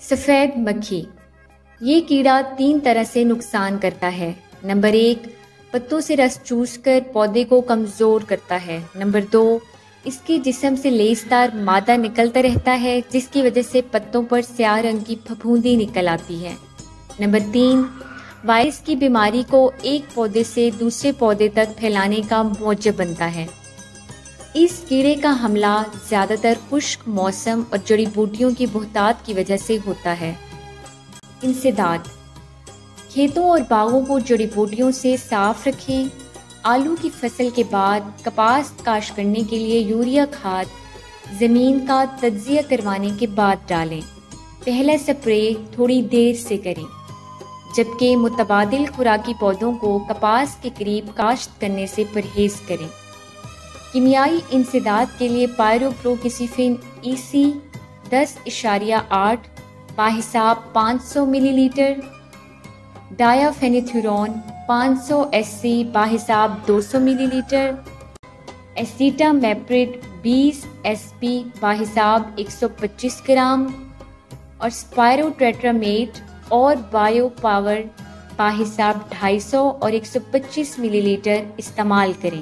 सफ़ेद मक्खी। ये कीड़ा 3 तरह से नुकसान करता है। नंबर 1, पत्तों से रस चूसकर पौधे को कमज़ोर करता है। नंबर 2, इसके जिस्म से लेसदार मादा निकलता रहता है जिसकी वजह से पत्तों पर स्याह रंग की फफूंदी निकल आती है। नंबर 3, वायरस की बीमारी को एक पौधे से दूसरे पौधे तक फैलाने का मौजब बनता है। इस कीड़े का हमला ज़्यादातर खुश्क मौसम और जड़ी बूटियों की बहुतात की वजह से होता है। इंसदाद। खेतों और बागों को जड़ी बूटियों से साफ रखें। आलू की फसल के बाद कपास काश्त करने के लिए यूरिया खाद ज़मीन का तज्जिया करवाने के बाद डालें। पहला स्प्रे थोड़ी देर से करें, जबकि मुतबादिल खुराकी पौधों को कपास के करीब काश्त करने से परहेज करें। कीमियाई इंसदाद के लिए पायरोप्रोकिसिफिन EC 10.8 बाहिसाब 500 मिलीलीटर, डायाफेनिथ्यूरॉन 500 SC बाहिसाब 200 मिलीलीटर, एसिटामेप्रिड 20 SP बाहिसाब 125 ग्राम और स्पायरोटेट्रामेट और बायो पावर बाहिसाब 250 और 125 मिलीलीटर इस्तेमाल करें।